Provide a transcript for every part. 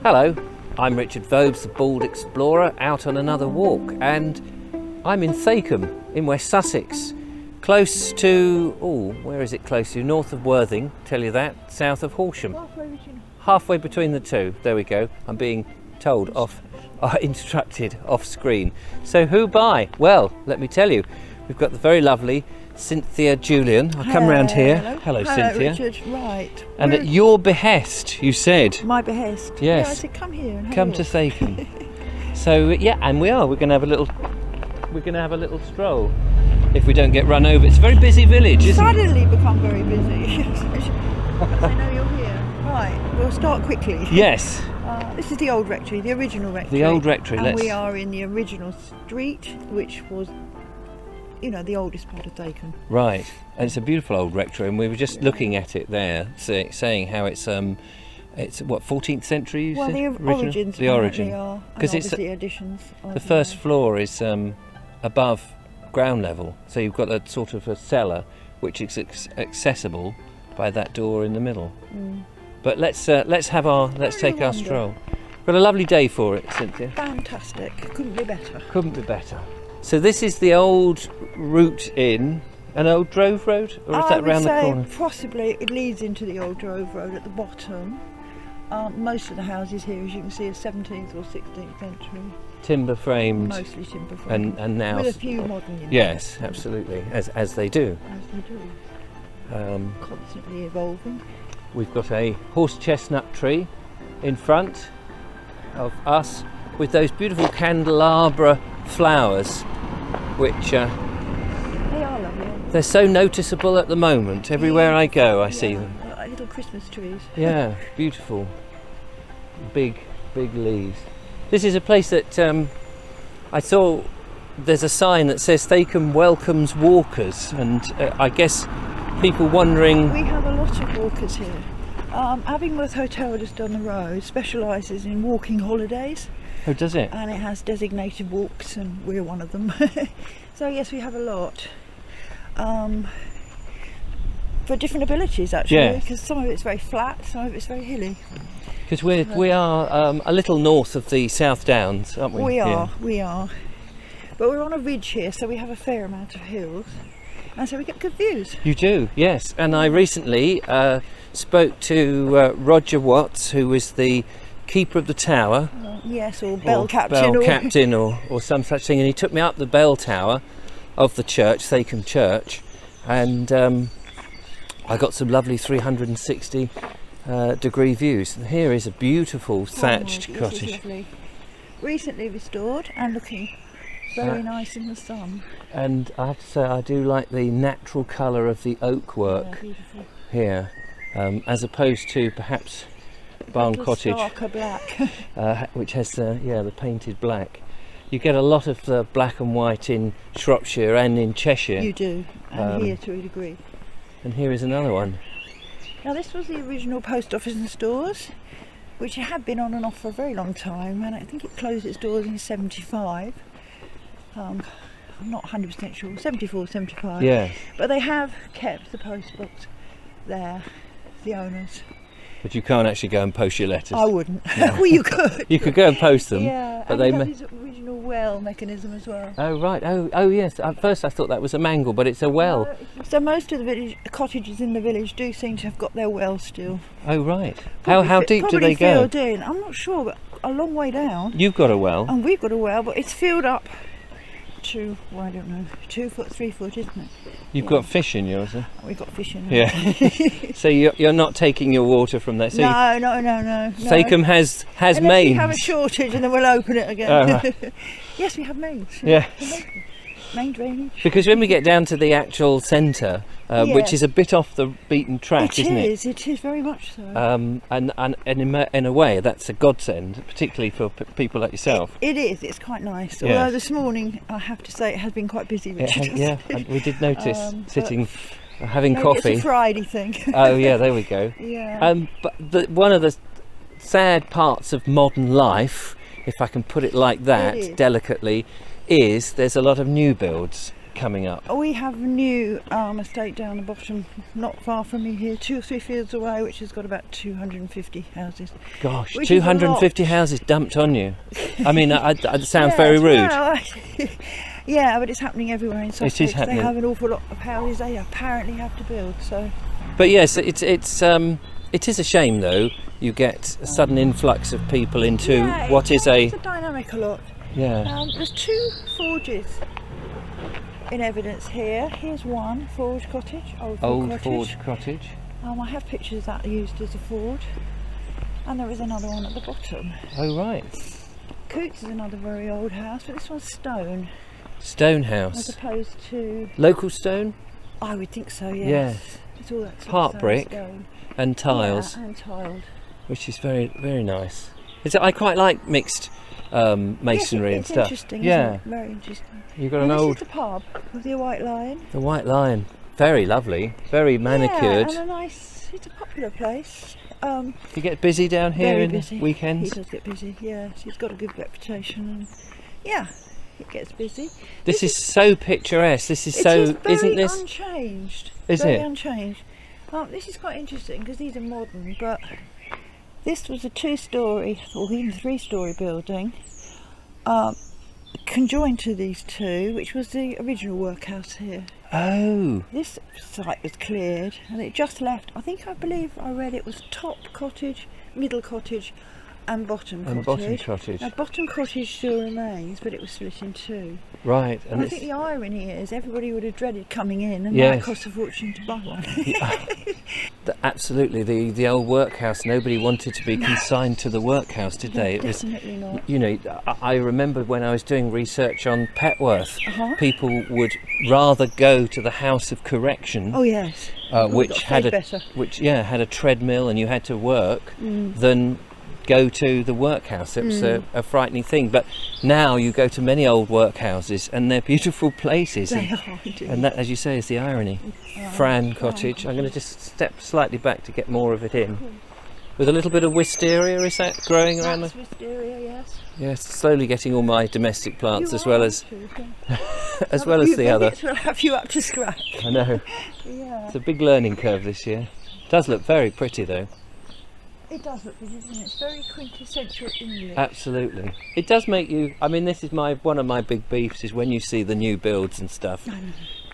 Hello, I'm Richard Vobes, the Bald Explorer, out on another walk, and I'm in Thakeham in West Sussex, close to, where is it close to? North of Worthing, tell you that, south of Horsham. Halfway between the two, there we go. I'm being told instructed off screen. So who by? Well, let me tell you, we've got the very lovely Cynthia Julian. I'll come round here. Hello, Cynthia. Richard. Right. And at your behest, you said. My behest. Yes. Yeah, I said come here and have Come a to look. Thakeham. So yeah, and we're going to have a little. We're going to have a little stroll. If we don't get run over, it's a very busy village, isn't it? Suddenly become very busy. I know you're here. Right. We'll start quickly. Yes. This is the old rectory, the original rectory. The old rectory. And we are in the original street, which was, you know, the oldest part of Thakeham. Right, and it's a beautiful old rectory, and we were just looking at it there, saying how it's what, 14th century. You Well, said? the origins. The origin, because it's the additions. The first floor is above ground level, so you've got a sort of a cellar which is accessible by that door in the middle. But let's take our stroll. Got a lovely day for it, Cynthia. Fantastic. Couldn't be better. Couldn't be better. So this is the old route in, an old drove road, or is that round the corner? Possibly it leads into the old drove road at the bottom. Most of the houses here, as you can see, are 17th or 16th century. Timber framed. Mostly timber framed. And now. With a few modern units. Yes, absolutely, as they do. As they do. Constantly evolving. We've got a horse chestnut tree in front of us with those beautiful candelabra flowers, which they are lovely. They're so noticeable at the moment. Everywhere I go, I see them. Like little Christmas trees. Yeah, beautiful. Big leaves. This is a place that I saw. There's a sign that says Thakeham welcomes walkers, and I guess people wondering. We have a lot of walkers here. Abingworth Hotel, just down the road, specialises in walking holidays. Oh, does it? And it has designated walks, and we're one of them. So yes, we have a lot. For different abilities, actually, because some of it's very flat, some of it's very hilly. Because we are a little north of the South Downs, aren't we? We are. But we're on a ridge here, so we have a fair amount of hills, and so we get good views. You do, yes. And I recently spoke to Roger Watts, who was the keeper of the tower. Yes, or bell captain. Captain or some such thing. And he took me up the bell tower of the church, Thakeham Church, and I got some lovely 360 degree views. And here is a beautiful thatched cottage. This is lovely. Recently restored and looking very nice in the sun. And I have to say, I do like the natural colour of the oak work here, as opposed to perhaps Barn Cottage, darker black. which has the painted black. You get a lot of the black and white in Shropshire and in Cheshire. You do, and here to a degree. And here is another one. Now this was the original post office and stores, which had been on and off for a very long time, and I think it closed its doors in 75. I'm not 100% sure, 74, 75. Yeah. But they have kept the post box there, the owners. But you can't actually go and post your letters. I wouldn't. Well, you could. You could go and post them. Yeah, but and they it has its original well mechanism as well. Oh right. Oh yes. At first I thought that was a mangle, but it's a well. No, so most of the cottages in the village do seem to have got their well still. Oh right. How deep do they go? Filled in. I'm not sure, but a long way down. You've got a well. And we've got a well, but it's filled up to, well, I don't know, 2 foot, 3 foot, isn't it? You've got fish in yours, huh? We've got fish in Yeah. So you're not taking your water from there. So no. Thakeham has Unless mains. we have a shortage, and then we'll open it again. Oh, right. Yes, we have mains. Yeah. Main drainage. Because when we get down to the actual centre, which is a bit off the beaten track, isn't it? It is very much so. And in a way, that's a godsend, particularly for people like yourself. It is. It's quite nice. Yes. Although this morning, I have to say, it has been quite busy. Richard. And we did notice sitting, having maybe coffee. It's a Friday thing. Oh yeah, there we go. Yeah. But one of the sad parts of modern life, if I can put it like that, delicately, is there's a lot of new builds coming up? We have a new estate down the bottom, not far from me here, 2 or 3 fields away, which has got about 250 houses. Gosh, Which is a 250 lot. houses dumped on you. I mean, it sounds very rude. Well, yeah, but it's happening everywhere in Sussex. is happening. They have an awful lot of houses they apparently have to build. So. But yes, it is a shame though. You get a sudden influx of people into Yeah, what is it's a dynamic a lot. yeah. There's 2 forges in evidence here. Here's one, Forge Cottage, Old Cottage. Forge Cottage. I have pictures of that used as a forge. And there is another one at the bottom. Oh right, Coots is another very old house, but this one's stone, stone as house. opposed to... Local stone I would think so, yes. Yes. It's all that sort of Part stone, brick stone. and tiles, Yeah, and tiled. which is very very nice. I quite like mixed masonry and It's stuff. interesting, Yeah, isn't it? Very interesting. you've got And an this old is the pub with the White Lion. the White Lion. Very lovely, very manicured. Yeah, and a nice... It's a popular place. You get busy down here Very in busy. He weekends. does get busy, yes. He's got a good reputation. And yeah, it gets busy. This is so picturesque. This is so, It is very isn't this? unchanged. Is very it? unchanged. This is quite interesting because these are modern, but this was a 2-storey or even 3-storey building conjoined to these 2, which was the original workhouse here. Oh, This site was cleared and it just left, I believe I read it was top cottage, middle cottage and bottom cottage. and bottom cottage. Now bottom cottage still remains, but it was split in 2. Right, And I it's think the irony is everybody would have dreaded coming in, and Yes. that cost a fortune to buy one. absolutely the old workhouse. Nobody wanted to be consigned to the workhouse, did they? It was, Definitely not. you know, I remember when I was doing research on Petworth, Uh-huh. people would rather go to the House of Correction, Oh yes. which got had paid a better. had a treadmill and you had to work, Mm. than go to the workhouse. It was a frightening thing. But now you go to many old workhouses and they're beautiful places. They are indeed. And that, as you say, is the irony. Fran Cottage. I'm going to just step slightly back to get more of it in. With a little bit of wisteria, is that growing around? That's wisteria, yes. Yes, slowly getting all my domestic plants You as well are, as actually, yeah. as well as the other. Will have you up to scratch. I know. Yeah. It's a big learning curve this year. Does look very pretty though. It does look good, doesn't it? It's very quintessential English. Absolutely. It does make you, I mean, this is one of my big beefs is when you see the new builds and stuff.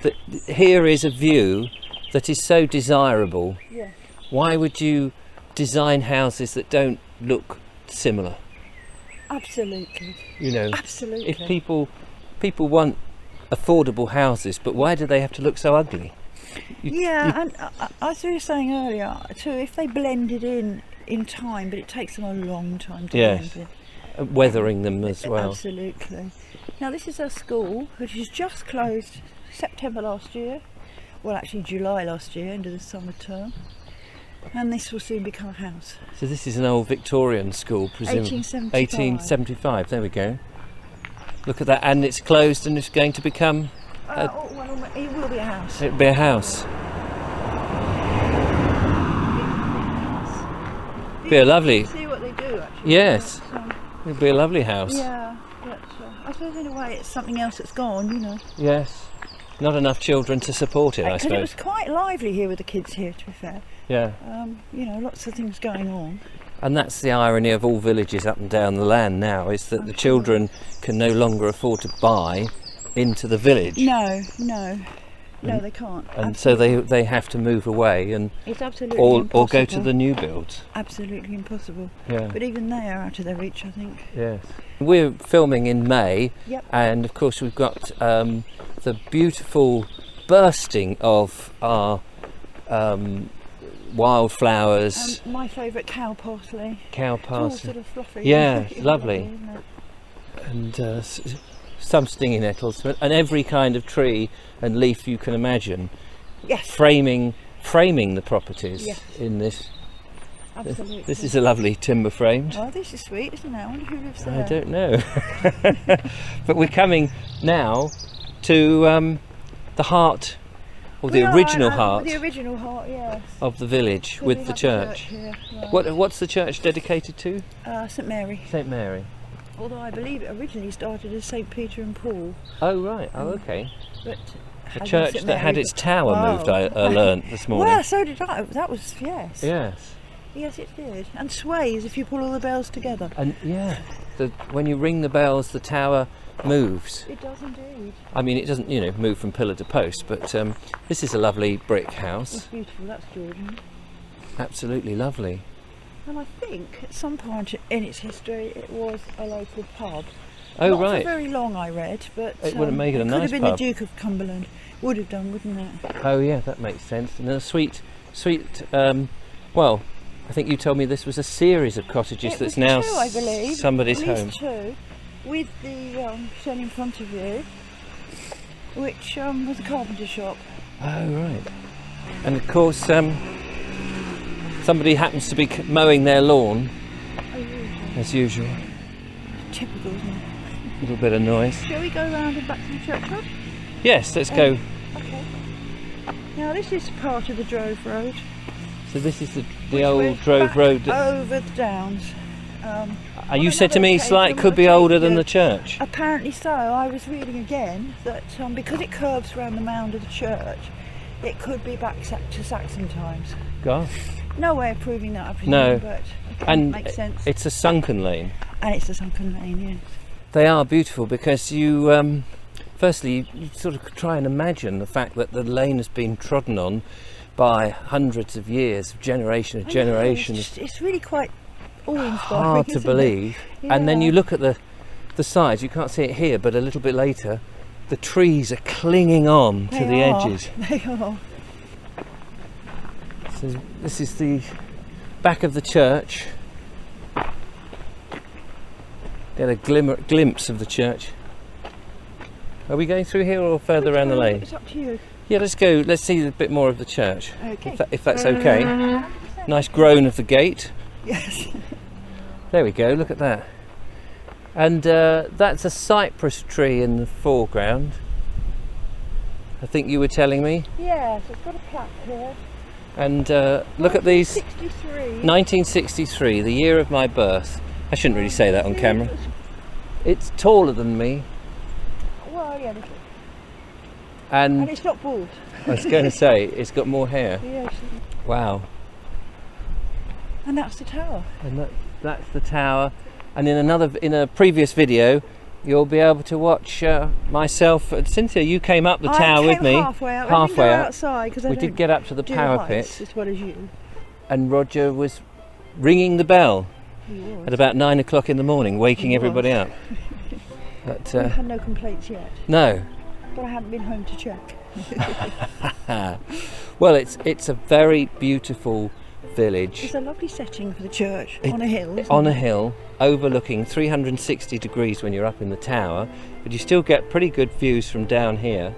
That here is a view that is so desirable. Yeah. Why would you design houses that don't look similar? Absolutely. You know, Absolutely. if people want affordable houses, but why do they have to look so ugly? And as we were saying earlier, too, if they blended in time, but it takes them a long time to Yes. blend Weathering them as in. well. Absolutely. Now this is our school, which is just closed September last year. Well, actually July last year, end of the summer term. And this will soon become a house. So this is an old Victorian school, presumably. 1875. There we go. Look at that, and it's closed, and it's going to become. It will be a house. It'll be a house. Be a lovely. See what they do, actually. Yes. But, It'll be a lovely house. yeah, but I suppose in a way it's something else that's gone, you know. Yes. Not enough children to support it, I Because it was suppose. quite lively here with the kids here, to be fair. Yeah. You know, lots of things going on. And that's the irony of all villages up and down the land now, is that the children can no longer afford to buy into the village. No, they can't. And so they have to move away and It's absolutely or impossible. go to the new builds. Absolutely impossible. Yeah. But even they are out of their reach, I think. Yes. We're filming in May, Yep. and of course we've got the beautiful bursting of our wildflowers, My favourite cow parsley. cow It's all parsley, sort of fluffy. Yeah, It's lovely. isn't it? and some stinging nettles, and every kind of tree and leaf you can imagine, Yes, framing the properties Yes. in this. absolutely. This is a lovely timber framed. Oh, this is sweet, isn't it? I wonder who lives there. I don't know. But we're coming now to the heart, or the original heart The original heart, yes. of the village, Because we with the have church. here, right. What's the church dedicated to? St Mary. St Mary. Although I believe it originally started as St Peter and Paul. Oh right, oh okay. But A church that had its tower moved, I learnt this morning. Well, so did I. That was, yes. Yes. Yes, it did. And sways if you pull all the bells together. And yeah, when you ring the bells, the tower moves. It does indeed. I mean, it doesn't, move from pillar to post, but this is a lovely brick house. It's beautiful, that's Jordan. Absolutely lovely. And I think at some point in its history it was a local pub. Oh, Not right. for very long, I read, but It would have made it a nice could have been pub. the Duke of Cumberland. Would have done, wouldn't it? Oh yeah, that makes sense. And then a sweet, well, I think you told me this was a series of cottages It that's was now two, I believe. somebody's At home. least two, with the shed in front of you, which was a carpenter shop. Oh right. And of course, somebody happens to be mowing their lawn, as usual. Typical, isn't it? A little bit of noise. Shall we go round and back to the churchyard? Yes, let's go. Okay. Now this is part of the Drove Road. So this is the which old went Drove back Road. over the downs. You said to another me it's like occasion, could be I think older than that- the church. Apparently so. I was reading again that because it curves around the mound of the church, it could be back to Saxon times. Gosh. No way of proving that, I presume, No. but it And makes sense. it's a sunken lane. And it's a sunken lane, yes. They are beautiful because you, firstly, you sort of try and imagine the fact that the lane has been trodden on by hundreds of years, generation of I know, generation. It's really quite awe-inspiring. Hard to isn't it? believe. And then Yeah. you look at the sides, you can't see it here, but a little bit later, the trees are clinging on to They the are, edges. They are. So this is the back of the church. Get a glimpse of the church. Are we going through here or further around the lane? It's up to you. Yeah, let's go. Let's see a bit more of the church, Okay. if that's okay. Nice groan of the gate. Yes. There we go. Look at that. And that's a cypress tree in the foreground. I think you were telling me. Yes, it's got a plaque here. And look at these. 1963. 1963, the year of my birth. I shouldn't really say that on camera. It's taller than me, Well, yeah, little. and And it's not bald. I was going to say it's got more hair. Yes. Wow. And that's the tower. And that's the tower. And in a previous video, you'll be able to watch myself and Cynthia. You came up the tower with me. Halfway out. Halfway I didn't go out. outside because I We don't did get up to the do parapet, heights as well as you. and Roger was ringing the bell He was. at about 9 o'clock in the morning, waking He everybody was. up. But We've had no complaints yet, no. but I haven't been home to check. Well, it's a very beautiful village. It's a lovely setting for the church It- on a hill. Isn't On a it? hill, overlooking 360 degrees when you're up in the tower, but you still get pretty good views from down here,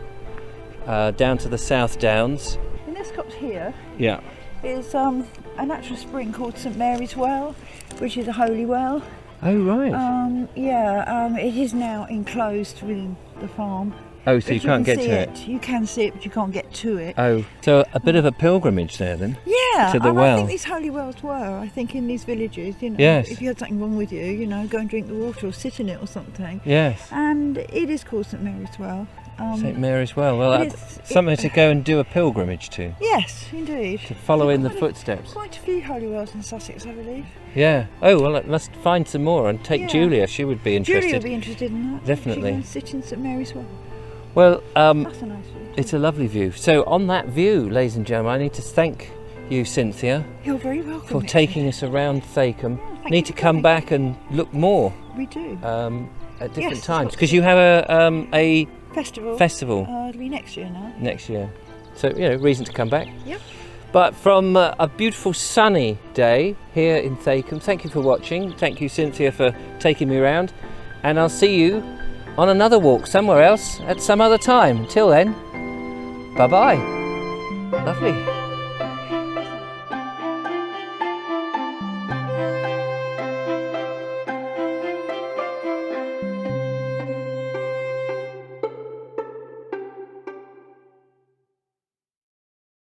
down to the South Downs. In this copse here Yeah. is a natural spring called St Mary's Well, which is a holy well. Oh right. It is now enclosed within the farm. Oh, so But you can't can get see to it. You can see it, but you can't get to it. Oh, so a bit of a pilgrimage there then. Yeah, to the and well. I think these holy wells were. I think in these villages, Yes. if you had something wrong with you, go and drink the water or sit in it or something. Yes. And it is called St Mary's Well. St Mary's Well. Well, it that's is- something to go and do a pilgrimage to Yes, indeed. to follow in the Quite a- footsteps. Quite a few holy wells in Sussex, I believe. Yeah. Oh well, let's find some more and take Yeah. Julia. She would be interested. Julia will be interested in that. Definitely. She can sit in St Mary's Well. Well, That's a nice view. it's a lovely view. So on that view, ladies and gentlemen, I need to thank you, Cynthia, You're very welcome. for Richard. taking us around Thakeham. Thank Need you to for come coming. back and look more We do. at different Yes, times lots because you have a Festival. festival It'll be next year now. next year. So, reason to come back. Yep. But from a beautiful sunny day here in Thakeham, thank you for watching. Thank you, Cynthia, for taking me around. And I'll see you on another walk somewhere else at some other time. Until then, bye-bye. Lovely.